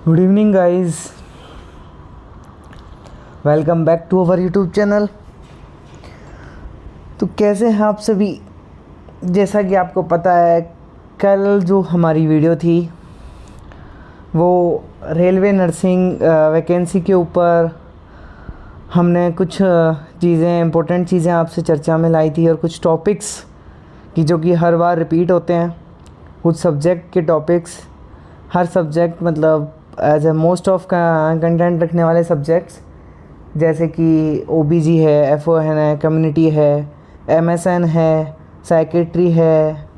Good evening guys, welcome back to our YouTube channel. तो कैसे हैं आप सभी। जैसा कि आपको पता है, कल जो हमारी वीडियो थी वो रेलवे नर्सिंग वैकेंसी के ऊपर हमने कुछ चीज़ें, इम्पोर्टेंट चीज़ें आपसे चर्चा में लाई थी और कुछ टॉपिक्स की जो कि हर बार रिपीट होते हैं। कुछ सब्जेक्ट के टॉपिक्स, हर सब्जेक्ट मतलब as a most of content रखने वाले सब्जेक्ट्स, जैसे कि ओबीजी है, एफओएन है, कम्युनिटी है, एमएसएन है, साइकेट्री है,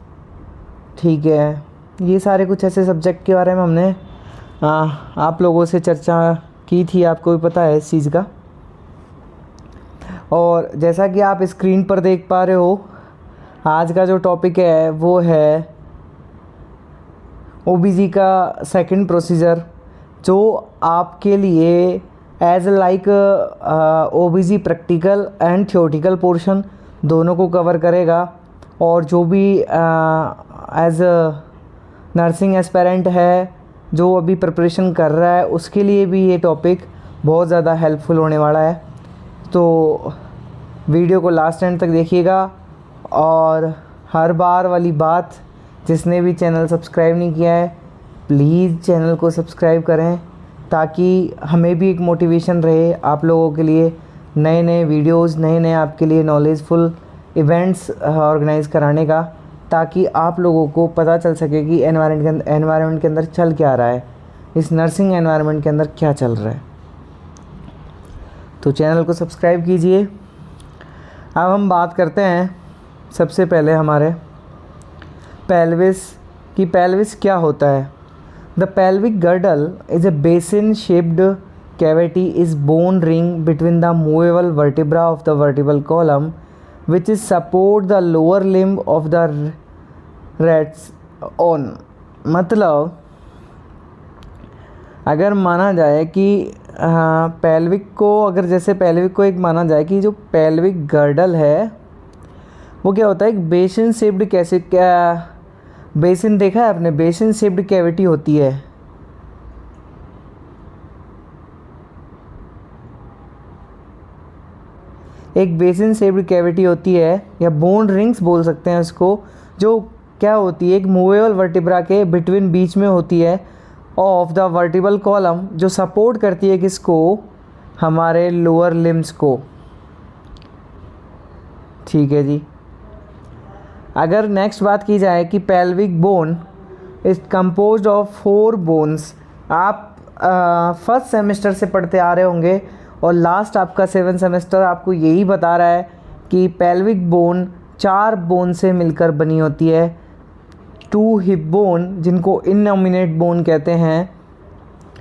ठीक है। ये सारे कुछ ऐसे सब्जेक्ट के बारे में हमने आप लोगों से चर्चा की थी, आपको भी पता है इस चीज़ का। और जैसा कि आप स्क्रीन पर देख पा रहे हो, आज का जो टॉपिक है वो है ओबीजी का सेकंड प्रोसीजर, जो आपके लिए as like OBG practical and theoretical portion दोनों को कवर करेगा। और जो भी एज नर्सिंग एस्पेरेंट है, जो अभी प्रिपरेशन कर रहा है, उसके लिए भी ये टॉपिक बहुत ज़्यादा हेल्पफुल होने वाला है। तो वीडियो को लास्ट एंड तक देखिएगा। और हर बार वाली बात, जिसने भी चैनल सब्सक्राइब नहीं किया है प्लीज़ चैनल को सब्सक्राइब करें, ताकि हमें भी एक मोटिवेशन रहे आप लोगों के लिए नए नए वीडियोस, नए नए आपके लिए नॉलेजफुल इवेंट्स ऑर्गेनाइज़ कराने का, ताकि आप लोगों को पता चल सके कि एनवायरनमेंट के अंदर चल क्या रहा है, इस नर्सिंग एनवायरनमेंट के अंदर क्या चल रहा है। तो चैनल को सब्सक्राइब कीजिए। अब हम बात करते हैं सबसे पहले हमारे पेल्विस की। पेल्विस क्या होता है। The pelvic girdle is a basin shaped cavity is bone ring between the movable vertebra of the vertebral column which is support the lower limb of the rats on। मतलब अगर माना जाए कि pelvic को, अगर जैसे पेल्विक को एक माना जाए कि जो पेल्विक गर्डल है वो क्या होता है, एक बेसिन शेप्ड, कैसे क्या बेसिन देखा है आपने, बेसिन शेप्ड कैविटी होती है। एक बेसिन शेप्ड कैविटी होती है, या बोन रिंग्स बोल सकते हैं उसको, जो क्या होती है, एक मूवेबल वर्टिब्रा के बिटवीन, बीच में होती है, ऑफ द वर्टिबल कॉलम, जो सपोर्ट करती है किसको, हमारे लोअर लिम्स को। ठीक है जी। अगर नेक्स्ट बात की जाए कि pelvic bone is composed of 4 bones. आप फर्स्ट सेमेस्टर से पढ़ते आ रहे होंगे और लास्ट आपका 7th सेमेस्टर आपको यही बता रहा है कि पेल्विक बोन 4 बोन से मिलकर बनी होती है। 2 हिप बोन, जिनको इननॉमिनेट बोन कहते हैं।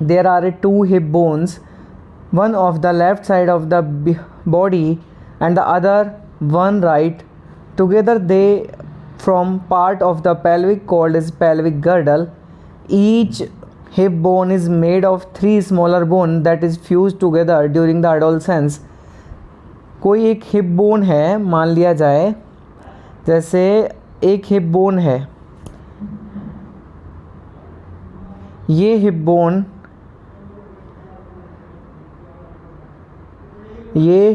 There are 2 hip bones, one of the left side of the body and the other one right. Together they from part of the pelvic called as pelvic girdle. Each hip bone is made of 3 smaller bone that is fused together during the adolescence। कोई एक hip bone है, मान लिया जाए, जैसे एक hip bone है, ये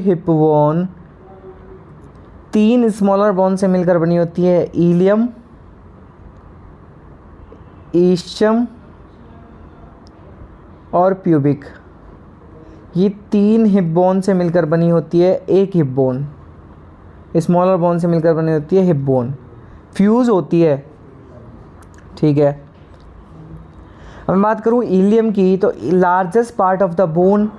हिप बोन 3 स्मॉलर बोन से मिलकर बनी होती है। इलियम, ईस्चम और प्यूबिक। ये 3 हिप बोन से मिलकर बनी होती है एक हिप बोन। स्मॉलर बोन से मिलकर बनी होती है हिप बोन, फ्यूज होती है। ठीक है। अब मैं बात करूँ इलियम की, तो largest part of the bone,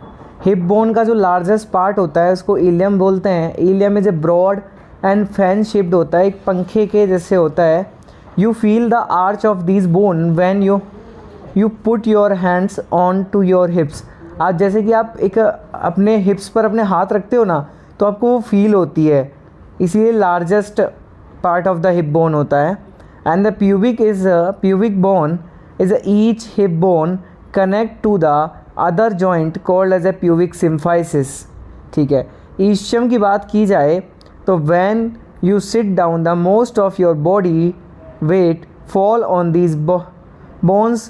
hip bone का जो लार्जेस्ट पार्ट होता है उसको इलियम बोलते हैं। Ilium is a broad and fan shaped होता है, एक पंखे के जैसे होता है। You feel the arch of this bone when you put your hands on to your hips. आज जैसे कि आप एक अपने हिप्स पर अपने हाथ रखते हो ना, तो आपको वो फील होती है, इसीलिए largest part of the hip bone होता है। And the pubic bone is each hip bone connect to the other joint called as a pubic symphysis. ठीक है। ईस्चम की बात की जाए तो when you sit down the most of your body weight fall on these bones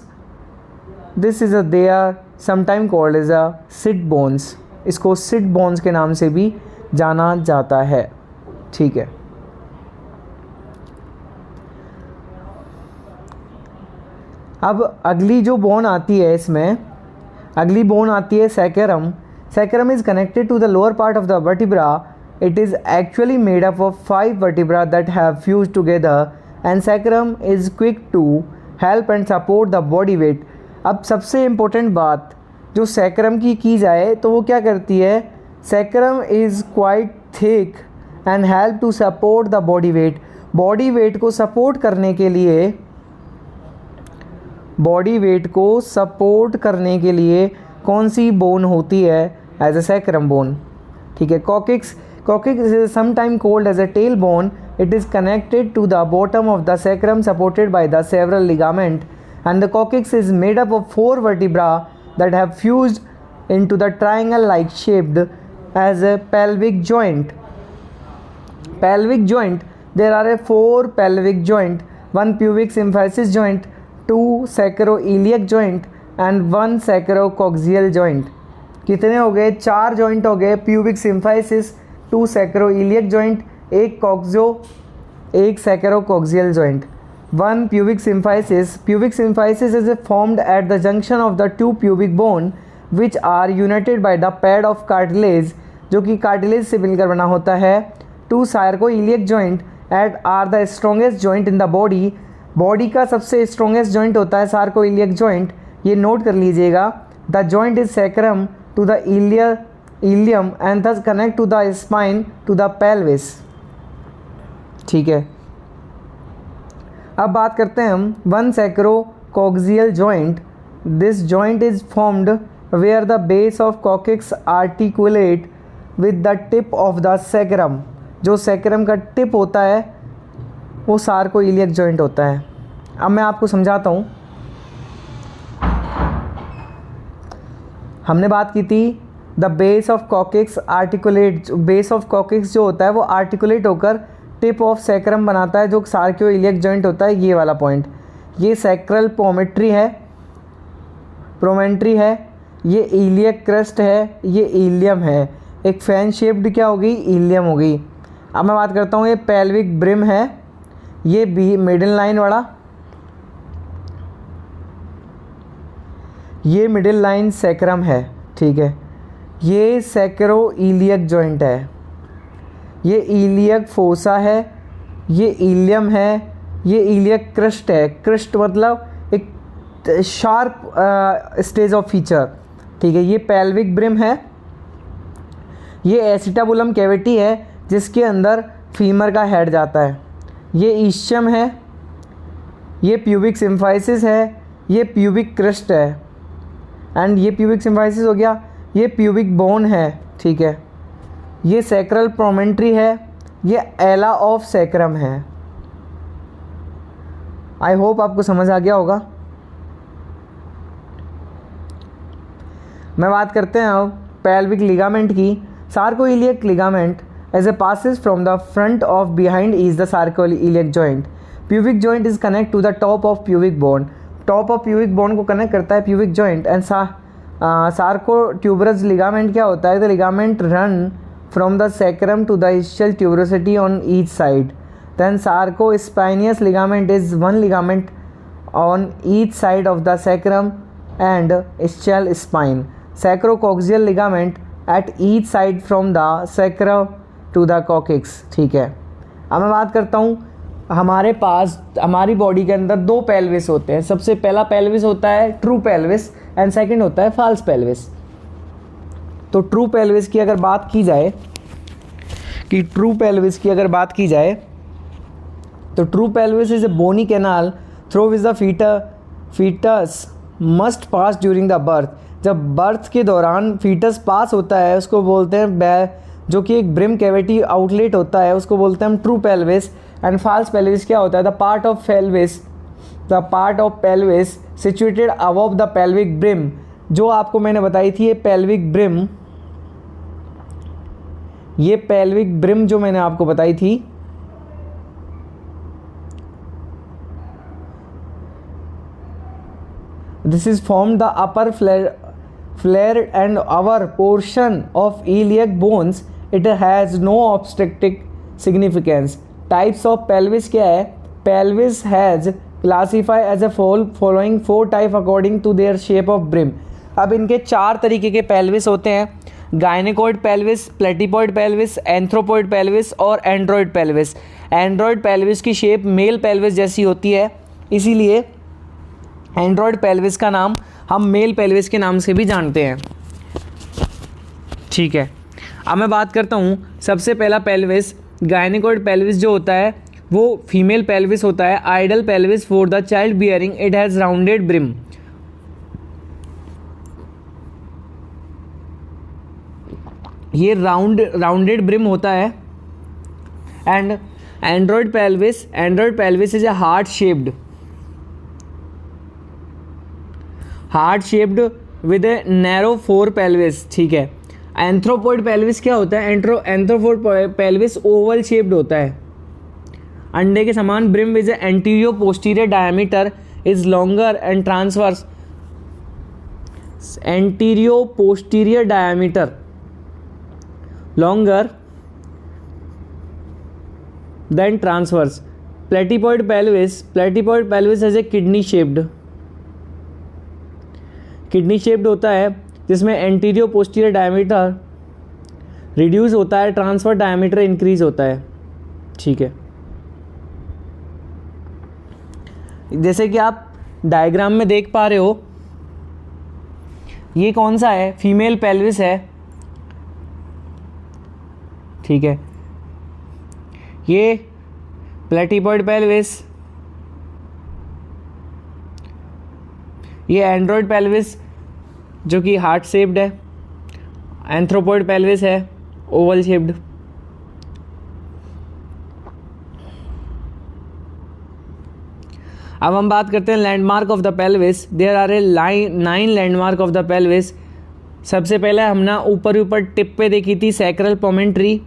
this is they are sometime called as a sit bones, इसको sit bones के नाम से भी जाना जाता है। ठीक है, अब अगली जो बोन आती है इसमें, अगली बोन आती है sacrum. Sacrum is connected to the lower part of the vertebra. It is actually made up of 5 vertebra that have fused together and sacrum is quick to help and support the body weight. अब सबसे important बात जो saccharum की जाए तो वो क्या करती है, sacrum is quite thick and help to support the body weight. Body weight को सपोर्ट करने के लिए, बॉडी वेट को सपोर्ट करने के लिए कौन सी बोन होती है, एज अ सैकरम बोन। ठीक है, coccyx is sometime called as a tail bone. It is connected to the bottom of the sacrum supported by the several ligament and the coccyx is made up of 4 vertebra that have fused into the triangle like shaped as a pelvic joint. Pelvic joint, there are 4 pelvic joint, 1 pubic symphysis joint, 2 sacroiliac joint and 1 sacrococcygeal joint. कितने हो गए, 4 joint हो गए, pubic symphysis, 2 sacroiliac joint, 1 कॉक्सियो, 1 sacrococcygeal joint, 1 pubic symphysis. Pubic symphysis is formed at the junction of the 2 pubic bone which are united by the pad of cartilage, जो कि cartilage से मिलकर बना होता है. 2 sarcoiliac joint are the strongest joint in the body. Body का सबसे strongest joint होता है sarcoiliac joint, ये नोट कर लीजिएगा. The joint is sacrum to the ilium and thus connect to the spine to the pelvis. ठीक है, अब बात करते हैं हम 1 sacrococcygeal joint. This joint is formed where the base of coccyx articulate with the tip of the sacrum. जो sacrum का tip होता है वो sarcoiliac joint होता है. अब मैं आपको समझाता हूँ. हमने बात की थी the base of coccyx articulate, base of coccyx जो होता है वो आर्टिकुलेट होकर टिप ऑफ सैक्रम बनाता है, जो सार्कोइलियक जॉइंट होता है, ये वाला पॉइंट. ये सैक्रल प्रोमेट्री है, ये इलियक क्रस्ट है, ये इलियम है. एक फैन शेप्ड क्या होगी, इलियम होगी. अब मैं बात करता हूँ, ये पेल्विक ब्रिम है, ये बी मिडिल लाइन वाला, ये मिडिल लाइन सैक्रम है. ठीक है, ये सैक्रोइलियक जॉइंट है, ये इलियक फोसा है, ये इलियम है, ये इलियक क्रस्ट है. क्रस्ट मतलब एक शार्प स्टेज ऑफ फीचर. ठीक है, ये पेल्विक ब्रिम है, ये एसिटाबुलम कैविटी है जिसके अंदर फीमर का हेड जाता है, ये ईश्चम है, ये प्यूबिक सिम्फाइसिस है, ये प्यूबिक क्रस्ट है, एंड ये प्यूबिक सिम्फाइसिस हो गया, ये प्यूबिक बोन है. ठीक है, ये सैक्रल प्रोमेंट्री है, ये एला ऑफ सैक्रम है. आई होप आपको समझ आ गया होगा. मैं बात करते हैं अब पेल्विक लिगामेंट की. Sacroiliac ligament as a passes from the front of behind is the sacroiliac joint. Pubic joint is connect to the top of pubic bone. Top of pubic bone को कनेक्ट करता है pubic joint. And sacrotuberous ligament क्या होता है, the ligament run from the sacrum to the ischial tuberosity on each side. Then sarcospinous ligament is one ligament on each side of the sacrum and ischial spine. Sacrococcygeal ligament at each side from the sacrum to the coccyx. ठीक है, अब मैं बात करता हूँ, हमारे पास हमारी body के अंदर 2 पेल्विस होते हैं. सबसे पहला पेल्विस होता है ट्रू पेल्विस एंड सेकंड होता है फॉल्स पेल्विस. तो ट्रू पेल्विस की अगर बात की जाए तो true pelvis is a bony canal through which the foetus must pass during the birth. जब बर्थ के दौरान फीटस पास होता है उसको बोलते हैं, जो कि एक ब्रिम कैविटी आउटलेट होता है उसको बोलते हैं हम true pelvis. And false pelvis क्या होता है, the part of pelvis situated above the pelvic brim. जो आपको मैंने बताई थी ये पेल्विक ब्रिम जो मैंने आपको बताई थी, This is from the upper flare and our portion of iliac bones. It has no obstetric significance. Types of pelvis क्या है? Pelvis has classified as a following 4 type according to their shape of brim. अब इनके 4 तरीके के pelvis होते हैं: gynaecoid pelvis, platypoid pelvis, anthropoid pelvis और android pelvis. Android pelvis की शेप मेल पेल्विस जैसी होती है, इसीलिए एंड्रॉइड पेल्विस का नाम हम मेल पेल्विस के नाम से भी जानते हैं। ठीक है, अब मैं बात करता हूँ सबसे पहला पेल्विस। गायनेकोइड पेल्विस जो होता है वो फीमेल पेल्विस होता है। Ideal pelvis for the child bearing, it has rounded brim. ये राउंडेड ब्रिम होता है। And android pelvis is a heart shaped with a narrow fore pelvis. ठीक है, एंथ्रोपॉइड पेल्विस क्या होता है? एंथ्रोपॉइड पेल्विस ओवल शेप्ड होता है, अंडे के समान। Brim with antero posterior diameter is longer and transverse. Antero posterior diameter longer than transverse. Platypoid pelvis has a kidney shaped होता है, जिसमें एंटीरियो पोस्टीरियर डायमीटर रिड्यूस होता है, ट्रांसफर डायमीटर इंक्रीज होता है। ठीक है, जैसे कि आप डायग्राम में देख पा रहे हो, ये कौन सा है? फीमेल पेल्विस है। ठीक है, ये प्लेटिपॉइड पेल्विस, ये एंड्रॉइड पेल्विस जो कि हार्ट शेप्ड है। एंथ्रोपॉइड पेल्विस है ओवल शेप्ड। अब हम बात करते हैं landmark of the pelvis. There are a 9 landmark of the pelvis. सबसे पहले हमने ऊपर टिप पे देखी थी sacral promontory,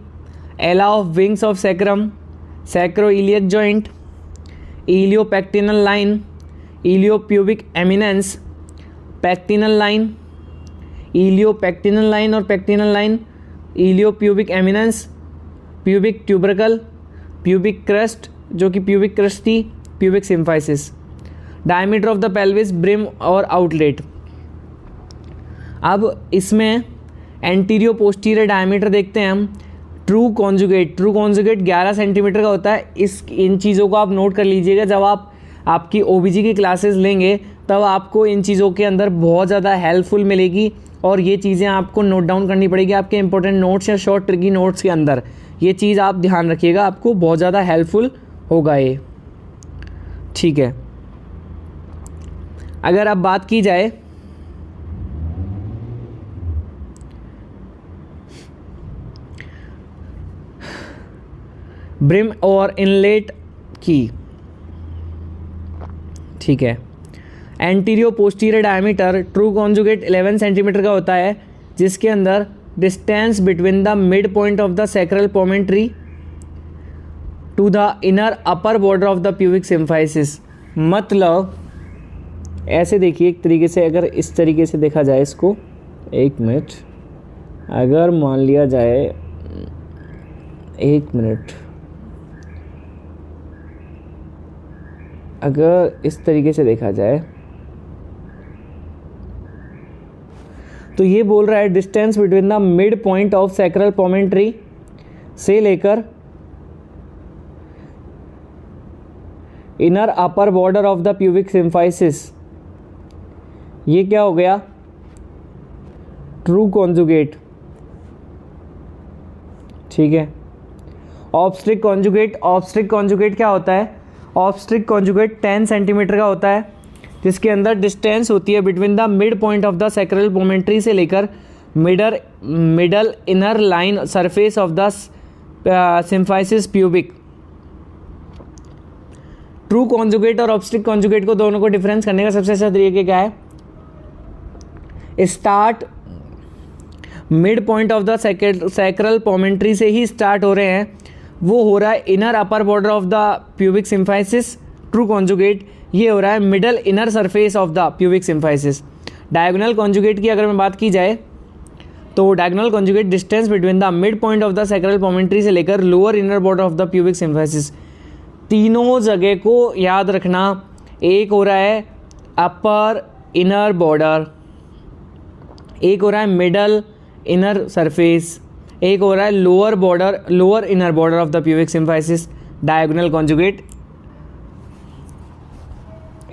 ala of wings of sacrum, sacroiliac joint, iliopectineal line, iliopubic eminence, pectineal line, iliopectineal line और pectineal line, iliopubic eminence, pubic tubercle, pubic crest जो कि प्यूबिक क्रस्ट थी, pubic symphysis. Diameter of the pelvis, brim और outlet. अब इसमें एंटीरियो posterior diameter देखते हैं हम। ट्रू कॉन्जुगेट 11 सेंटीमीटर का होता है। इन चीज़ों को आप नोट कर लीजिएगा, जब आप आपकी ओबीजी की क्लासेस लेंगे तब आपको इन चीज़ों के अंदर बहुत ज़्यादा हेल्पफुल मिलेगी, और ये चीज़ें आपको नोट डाउन करनी पड़ेगी आपके इंपॉर्टेंट नोट्स या शॉर्ट ट्रिकी नोट्स के अंदर। ये चीज़ आप ध्यान रखिएगा, आपको बहुत ज़्यादा हेल्पफुल होगा ये। ठीक है, अगर अब बात की जाए ब्रिम और इनलेट की, ठीक है, antero posterior diameter true conjugate 11 centimetre का होता है, जिसके अंदर distance between the mid point of the sacral promontory to the inner upper border of the pubic symphysis. मतलब ऐसे देखिए, एक तरीके से अगर इस तरीके से देखा जाए इसको, एक मिनट, अगर मान लिया जाए, एक मिनट, अगर इस तरीके से देखा जाए तो ये बोल रहा है distance between the mid point of sacral promontory से लेकर inner upper border of the pubic symphysis. ये क्या हो गया? True conjugate. ठीक है, ऑब्स्ट्रिक कॉन्जुगेट क्या होता है? ऑब्स्ट्रिक कॉन्जुगेट 10 सेंटीमीटर का होता है, जिसके अंदर डिस्टेंस होती है between the mid point of the sacral promontory से लेकर middle inner line surface of the symphysis pubic. True conjugate और ऑब्स्ट्रिक कॉन्जुगेट को दोनों को डिफरेंस करने का सबसे अच्छा तरीका क्या है? Start mid point of the sacral promontory से ही स्टार्ट हो रहे हैं, वो हो रहा है inner upper border of the pubic symphysis, true conjugate. ये हो रहा है middle inner surface of the pubic symphysis. Diagonal conjugate की अगर मैं बात की जाए तो diagonal conjugate distance between the mid point of the sacral promontory से लेकर lower inner border of the pubic symphysis. तीनों जगह को याद रखना। एक हो रहा है अपर इनर बॉर्डर, एक हो रहा है मिडल इनर सरफेस, एक हो रहा है lower border, lower inner border of the pubic symphysis. Diagonal conjugate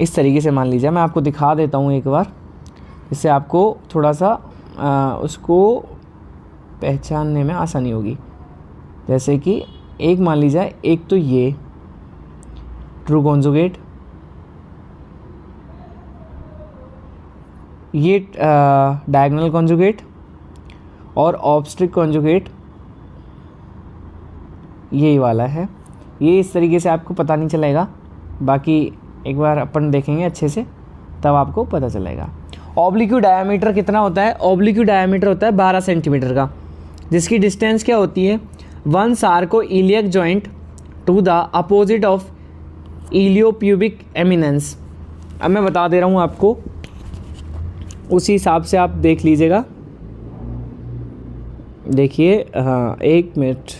इस तरीके से मान लीजिए, मैं आपको दिखा देता हूँ एक बार, इससे आपको थोड़ा सा उसको पहचानने में आसानी होगी। जैसे कि एक मान लीजिए, एक तो ये ट्रू कॉन्जुगेट, ये डायगोनल कॉन्जुगेट और ऑब्स्ट्रिक कॉन्जुगेट यही वाला है। ये इस तरीके से आपको पता नहीं चलेगा, बाकी एक बार अपन देखेंगे अच्छे से तब आपको पता चलेगा। ऑब्लिक्यू डायमीटर कितना होता है? ऑब्लिक्यू डायमीटर होता है 12 सेंटीमीटर का, जिसकी डिस्टेंस क्या होती है? 1 सार्को iliac joint to the opposite of iliopubic eminence. अब मैं बता दे रहा हूँ आपको, उसी हिसाब से आप देख लीजिएगा। देखिए, हाँ, एक मिनट,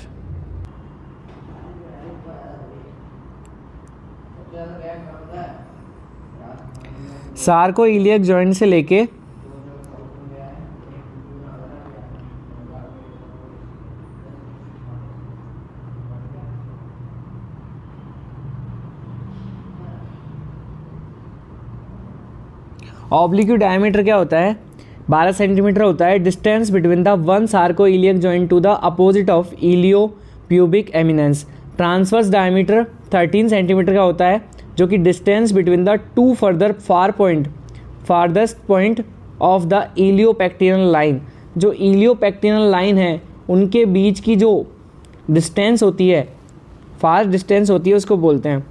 सार्को इलियक जॉइंट से लेके ऑब्लिक्यू डायमीटर क्या होता है? 12 सेंटीमीटर होता है। डिस्टेंस बिटवीन द 1 सार्को iliac joint to the opposite of ilio pubic eminence. Transverse diameter 13 centimetre का होता है, जो कि distance between the 2 further farthest point of the iliopectineal line. जो इलियोपेक्टिनल लाइन है उनके बीच की जो डिस्टेंस होती है, फार डिस्टेंस होती है, उसको बोलते हैं।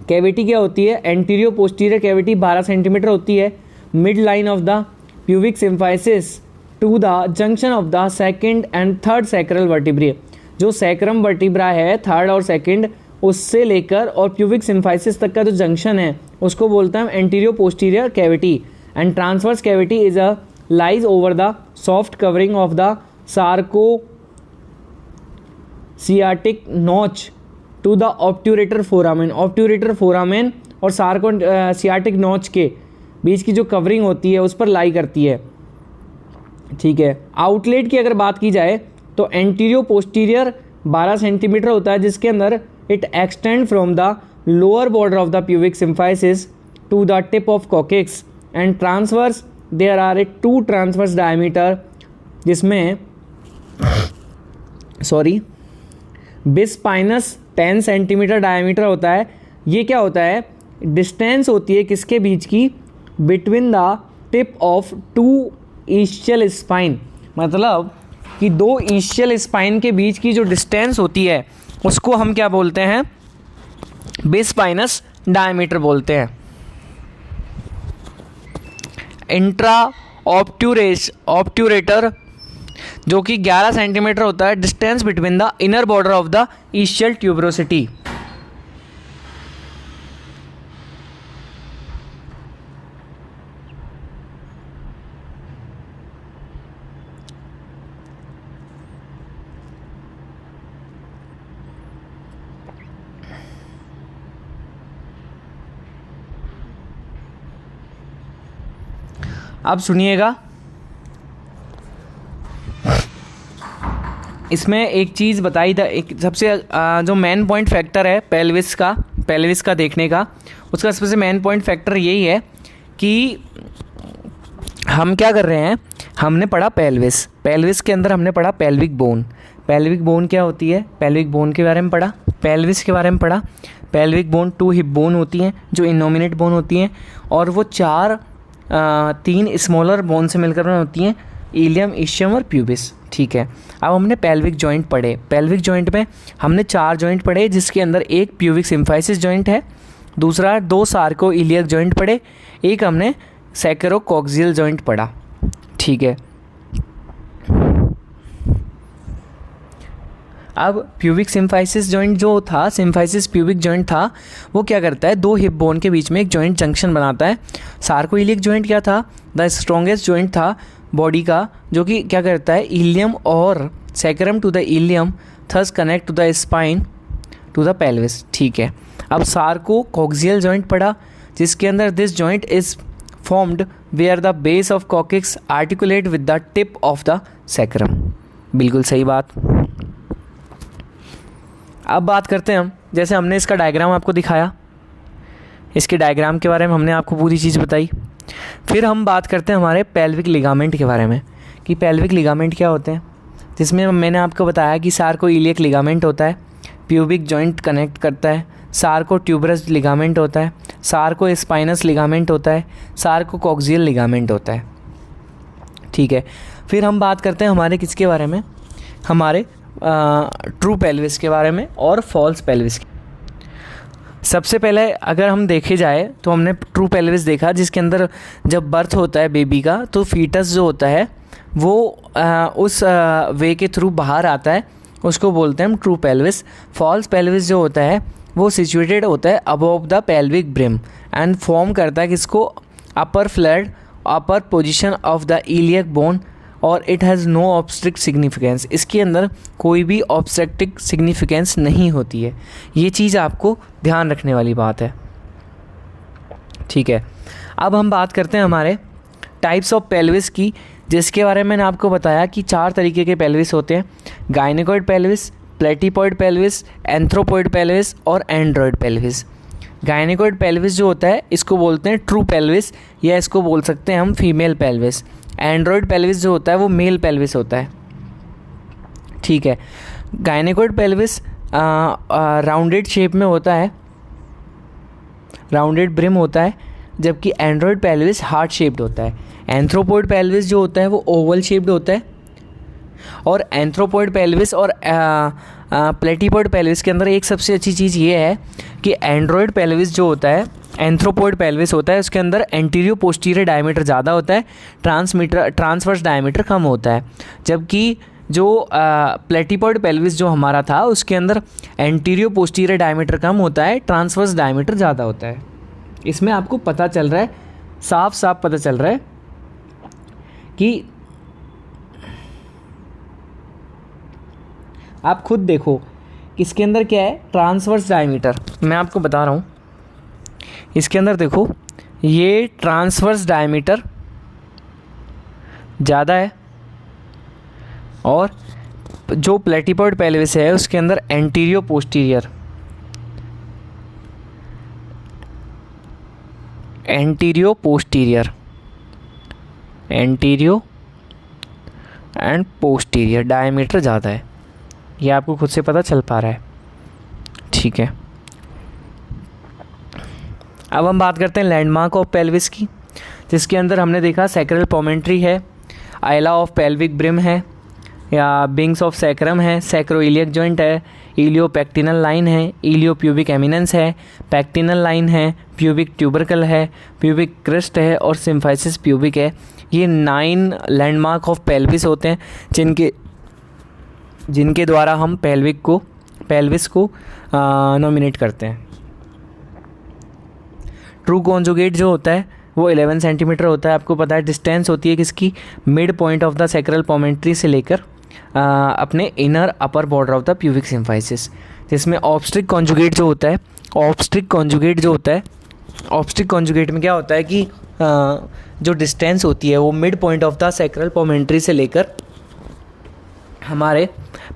कैविटी क्या होती है? एंटीरियो पोस्टीरियर कैविटी 12 सेंटीमीटर होती है। Mid line of the pubic symphysis to the junction of the second and third sacral vertebrae. जो सैक्रम वर्टिब्रा है, थर्ड और सेकंड, उससे लेकर और प्यूबिक सिम्फाइसिस तक का जो जंक्शन है उसको बोलते हैं antero posterior cavity. And transverse cavity is a lies over the soft covering of the सार्को sciatic notch to the obturator foramen. Obturator foramen और सार्को सियाटिक नॉच के बीच की जो कवरिंग होती है उस पर लाई करती है। ठीक है। आउटलेट की अगर बात की जाए तो एंटीरियो पोस्टीरियर 12 सेंटीमीटर होता है, जिसके अंदर it extend from the lower border of the pubic symphysis to the tip of coccyx. And transverse there are 2 transverse diameter, जिसमें बिस्पाइनस 10 सेंटीमीटर डायमीटर होता है। ये क्या होता है? डिस्टेंस होती है किसके बीच की? Between the tip of 2 ischial spine. मतलब कि 2 ईस्चियल स्पाइन के बीच की जो डिस्टेंस होती है उसको हम क्या बोलते हैं? बिस्पाइनस डायमीटर बोलते हैं। इंट्रा ऑब्ट्यूरेटर जो कि 11 सेंटीमीटर होता है, distance between the inner border of the ischial tuberosity. अब सुनिएगा, इसमें एक चीज़ बताई था, एक सबसे जो मेन पॉइंट फैक्टर है पेल्विस का देखने का, उसका सबसे मेन पॉइंट फैक्टर यही है कि हम क्या कर रहे हैं, हमने पढ़ा पेल्विस के अंदर हमने पढ़ा पेल्विक बोन क्या होती है, पेल्विक बोन के बारे में पढ़ा, पेल्विस के बारे में पढ़ा। पेल्विक बोन 2 हिप बोन होती हैं जो इनोमिनेट बोन होती हैं, और वो 3 स्मॉलर बोन से मिलकर होती हैं, इलियम, इशियम और प्यूबिस। ठीक है। अब हमने पेल्विक जॉइंट पढ़े। पेल्विक जॉइंट में हमने 4 जॉइंट पढ़े, जिसके अंदर एक प्यूबिक सिम्फाइसिस जॉइंट है, दूसरा 2 सार्को इलियक जॉइंट पढ़े, एक हमने सैकरोकॉक्सियल जॉइंट पढ़ा। ठीक है। अब प्यूबिक सिम्फाइसिस जॉइंट जो था, सिम्फाइसिस प्यूबिक जॉइंट था, वो क्या करता है, दो हिप बोन के बीच में एक जॉइंट जंक्शन बनाता है। सार्कोइलियक जॉइंट क्या था, द स्ट्रॉन्गेस्ट जॉइंट था बॉडी का, जो कि क्या करता है, इलियम और sacrum to the ilium thus connect to the spine to the pelvis. ठीक है, अब सार्कोकोक्सियल जॉइंट पढ़ा, जिसके अंदर this joint is formed where the base of coccyx articulate with the tip of the sacrum. बिल्कुल सही बात। अब बात करते हैं हम, जैसे हमने इसका डायग्राम आपको दिखाया, इसके डायग्राम के बारे में हमने आपको पूरी चीज़ बताई। फिर हम बात करते हैं हमारे पेल्विक लिगामेंट के बारे में, कि पेल्विक लिगामेंट क्या होते हैं, जिसमें मैंने आपको बताया कि सार्कोइलियक लिगामेंट होता है, प्यूबिक जॉइंट कनेक्ट करता है, सार्को ट्यूबरस लिगामेंट होता है, सार्को स्पाइनस लिगामेंट होता है, सार्कोकोक्सियल लिगामेंट होता है। ठीक है, फिर हम बात करते हैं हमारे किसके बारे में, हमारे ट्रू पेल्विस के बारे में और फॉल्स पेल्विस। सबसे पहले अगर हम देखे जाए तो हमने ट्रू पेल्विस देखा, जिसके अंदर जब बर्थ होता है बेबी का, तो फीटस जो होता है वो उस वे के थ्रू बाहर आता है, उसको बोलते हैं हम ट्रू पेल्विस। फॉल्स पेल्विस जो होता है वो सिचुएटेड होता है above the pelvic brim and form करता है किसको, upper flat, upper position of the iliac bone, और it has no obstetric significance. इसके अंदर कोई भी ऑब्स्ट्रिक्टिव सिग्निफिकेंस नहीं होती है। ये चीज़ आपको ध्यान रखने वाली बात है। ठीक है, अब हम बात करते हैं हमारे टाइप्स ऑफ पेल्विस की, जिसके बारे में मैंने आपको बताया कि 4 तरीके के पेल्विस होते हैं, gynaecoid pelvis, platypoid pelvis, anthropoid pelvis और एंड्रॉइड पेल्विस। गायनेकोइड पेल्विस जो होता है इसको बोलते हैं ट्रू पेल्विस, या इसको बोल सकते हैं हम फीमेल पेल्विस। एंड्रॉइड पेल्विस जो होता है वो मेल पेल्विस होता है। ठीक है, गायनेकोइड पेल्विस राउंडेड शेप में होता है, राउंडेड ब्रिम होता है, जबकि एंड्रॉइड पेल्विस हार्ट शेप्ड होता है। एंथ्रोपॉइड पेल्विस जो होता है वो ओवल शेप्ड होता है, और एंथ्रोपॉइड पेल्विस और प्लेटिपॉइड पेल्विस के अंदर एक सबसे अच्छी चीज़ ये है कि एंड्रॉइड पेल्विस जो होता है, एंथ्रोपॉइड पेल्विस होता है, उसके अंदर एंटीरियो पोस्टीरियर डायमीटर ज़्यादा होता है, ट्रांसवर्स डायमीटर कम होता है। जबकि जो प्लेटिपॉइड पेल्विस जो हमारा था उसके अंदर एंटीरियो पोस्टीरियर डायमीटर कम होता है, ट्रांसवर्स डायमीटर ज़्यादा होता है। इसमें आपको पता चल रहा है, साफ साफ पता चल रहा है कि आप खुद देखो इसके अंदर क्या है, ट्रांसवर्स डायमीटर। मैं आपको बता रहा हूँ, इसके अंदर देखो ये ट्रांसवर्स डायमीटर ज़्यादा है, और जो प्लेटिपॉइड पेल्विस है उसके अंदर एंटीरियो पोस्टीरियर, एंटीरियो एंड पोस्टीरियर डायमीटर ज़्यादा है। ये आपको खुद से पता चल पा रहा है। ठीक है, अब हम बात करते हैं लैंडमार्क ऑफ पेल्विस की, जिसके अंदर हमने देखा सैक्रल पोमेंट्री है, आइला ऑफ पेल्विक ब्रिम है, या बिंग्स ऑफ सैक्रम है, सैक्रोइलियक जॉइंट है, इलियोपेक्टिनल लाइन है, इलियोप्यूबिक एमिनेंस है, पेक्टिनल लाइन है, प्यूबिक ट्यूबरकल है, प्यूबिक क्रिस्ट है, और सिम्फाइसिस प्यूबिक है। ये 9 लैंडमार्क ऑफ पेल्विस होते हैं जिनके द्वारा हम पेल्विस को नॉमिनेट करते हैं। ट्रू कॉन्जुगेट जो होता है वो 11 सेंटीमीटर होता है। आपको पता है डिस्टेंस होती है किसकी, mid point of the sacral promontory से लेकर अपने inner upper border of the pubic symphysis. जिसमें ऑब्स्ट्रिक कॉन्जुगेट जो होता है, ऑब्स्ट्रिक कॉन्जुगेट में क्या होता है कि जो डिस्टेंस होती है वो mid point of the sacral promontory से लेकर हमारे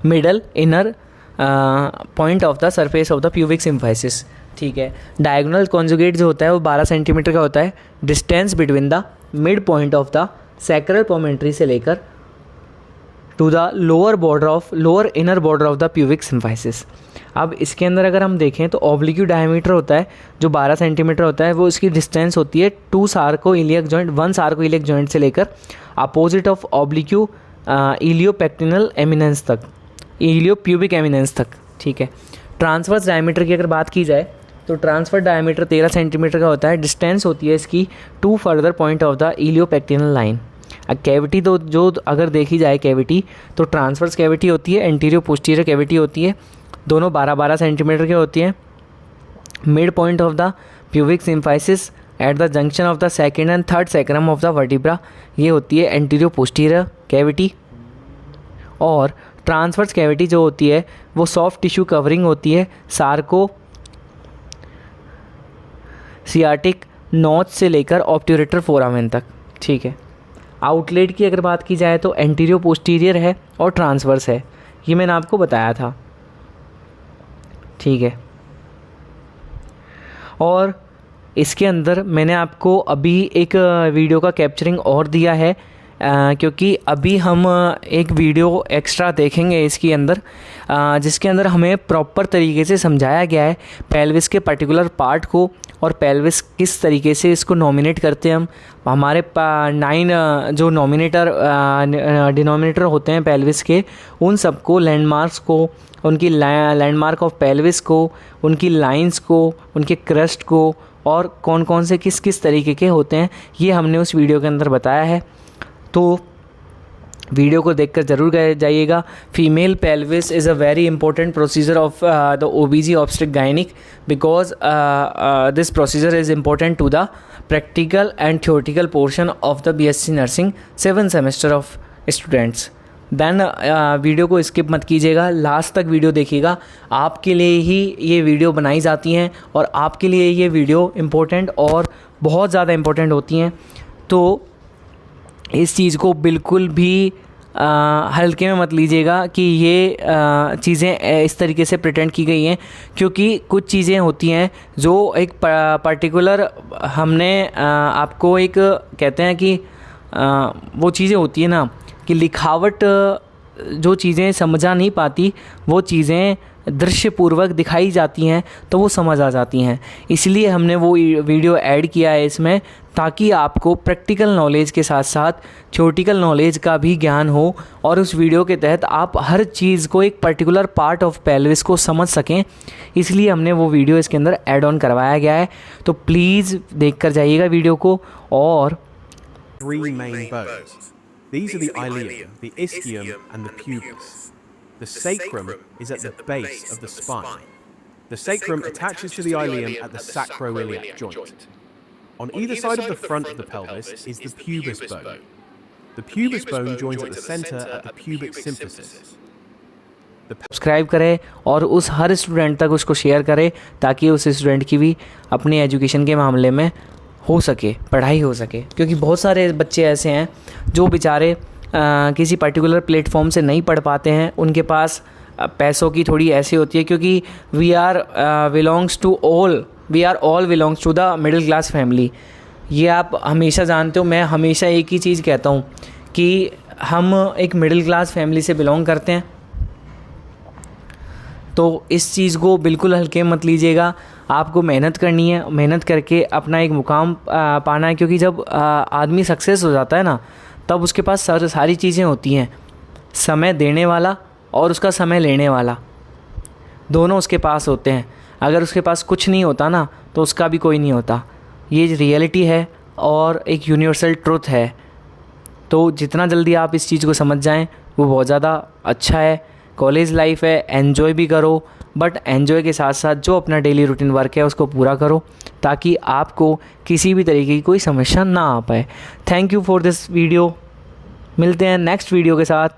middle inner point of the surface of the pubic symphysis. ठीक है, डायगोनल कॉन्जुगेट जो होता है वो 12 सेंटीमीटर का होता है, distance between the mid point of the sacral promontory से लेकर to the lower inner border of the pubic symphysis. अब इसके अंदर अगर हम देखें तो ऑब्लिक्यू डायमीटर होता है जो 12 सेंटीमीटर होता है, वो इसकी डिस्टेंस होती है 1 सार्कोइलियक जॉइंट से लेकर अपोजिट ऑफ ऑब्लिक्यू इलियोपेक्टिनल एमिनेंस तक, इलियोप्यूबिक एमिनेंस तक। ठीक है, ट्रांसवर्स डायमीटर की अगर बात की जाए तो ट्रांसफर डायमीटर 13 सेंटीमीटर का होता है, डिस्टेंस होती है इसकी 2 further point of the iliopectineal line. Cavity तो जो अगर देखी जाए कैविटी, तो ट्रांसवर्स कैविटी होती है, एंटीरियर पोस्टीरियर कैविटी होती है, दोनों 12-12 सेंटीमीटर की होती हैं। Mid point of the pubic symphysis at the junction of the second and third sacrum of the vertebra, ये होती है एंटीरियर पोस्टीरियर कैविटी। और ट्रांसवर्स कैविटी जो होती है वो सॉफ्ट टिश्यू कवरिंग होती है सार्को सियाटिक नॉच से लेकर ऑब्ट्यूरेटर फोरामेन तक, ठीक है। आउटलेट की अगर बात की जाए तो एंटीरियर पोस्टीरियर है और ट्रांसवर्स है, ये मैंने आपको बताया था, ठीक है। और इसके अंदर मैंने आपको अभी एक वीडियो का कैप्चरिंग और दिया है, क्योंकि अभी हम एक वीडियो एक्स्ट्रा देखेंगे इसके अंदर, जिसके अंदर हमें प्रॉपर तरीके से समझाया गया है पेल्विस के पर्टिकुलर पार्ट को, और पेल्विस किस तरीके से इसको नॉमिनेट करते हैं हम। हमारे 9 जो डिनोमिनेटर होते हैं पेल्विस के, उन सबको लैंडमार्क्स को, उनकी लैंडमार्क ऑफ पेल्विस को, उनकी लाइंस को, उनके क्रस्ट को, और कौन कौन से किस किस तरीके के होते हैं, ये हमने उस वीडियो के अंदर बताया है। तो वीडियो को देखकर ज़रूर जाइएगा। Female pelvis is a very important procedure of the OBG obstetric gynaec, because this procedure is important to the practical and theoretical portion of the BSc nursing 7 semester of students. Then video को skip मत कीजिएगा, last तक video देखिएगा। आपके लिए ही ये video बनाई जाती हैं और आपके लिए ये वीडियो इम्पोर्टेंट और बहुत ज़्यादा इम्पोर्टेंट होती हैं। तो इस चीज़ को बिल्कुल भी हल्के में मत लीजिएगा कि ये चीज़ें इस तरीके से प्रिटेंड की गई हैं, क्योंकि कुछ चीज़ें होती हैं जो एक पर्टिकुलर हमने आपको एक कहते हैं कि वो चीज़ें होती है ना कि लिखावट जो चीज़ें समझा नहीं पाती, वो चीज़ें दृश्यपूर्वक दिखाई जाती हैं तो वो समझ आ जाती हैं। इसलिए हमने वो वीडियो ऐड किया है इसमें, ताकि आपको प्रैक्टिकल नॉलेज के साथ साथ थ्योरेटिकल नॉलेज का भी ज्ञान हो, और उस वीडियो के तहत आप हर चीज़ को, एक पर्टिकुलर पार्ट ऑफ पेल्विस को समझ सकें। इसलिए हमने वो वीडियो इसके अंदर ऐड ऑन करवाया गया है। तो प्लीज़ देख कर जाइएगा वीडियो को। और 3 main bones. These are the ileum, the ischium, and the pubis. The sacrum is at the base of the spine. The sacrum attaches to the ileum at the sacroiliac joint. On either side of the front of the pelvis is the pubis bone. The pubis bone joins at the center at the pubic symphysis. Subscribe करें और उस हर student तक उसको share करें, ताकि उस student की भी अपनी एजुकेशन के मामले में हो सके, पढ़ाई हो सके। क्योंकि बहुत सारे बच्चे ऐसे हैं जो बेचारे किसी पर्टिकुलर प्लेटफॉर्म से नहीं पढ़ पाते हैं, उनके पास पैसों की थोड़ी ऐसी होती है, क्योंकि we are all belongs to the middle class family. ये आप हमेशा जानते हो, मैं हमेशा एक ही चीज़ कहता हूँ कि हम एक मिडिल क्लास फैमिली से बिलोंग करते हैं। तो इस चीज़ को बिल्कुल हल्के मत लीजिएगा, आपको मेहनत करनी है, मेहनत करके अपना एक मुकाम पाना है। क्योंकि जब आदमी सक्सेस हो जाता है ना, तब उसके पास सारी चीज़ें होती हैं, समय देने वाला और उसका समय लेने वाला, दोनों उसके पास होते हैं। अगर उसके पास कुछ नहीं होता ना, तो उसका भी कोई नहीं होता। ये रियलिटी है और एक यूनिवर्सल ट्रुथ है। तो जितना जल्दी आप इस चीज़ को समझ जाएं, वो बहुत ज़्यादा अच्छा है। कॉलेज लाइफ है, एन्जॉय भी करो, बट एन्जॉय के साथ साथ जो अपना डेली रूटीन वर्क है उसको पूरा करो, ताकि आपको किसी भी तरीके की कोई समस्या ना आ पाए। Thank you for this video. मिलते हैं नेक्स्ट वीडियो के साथ।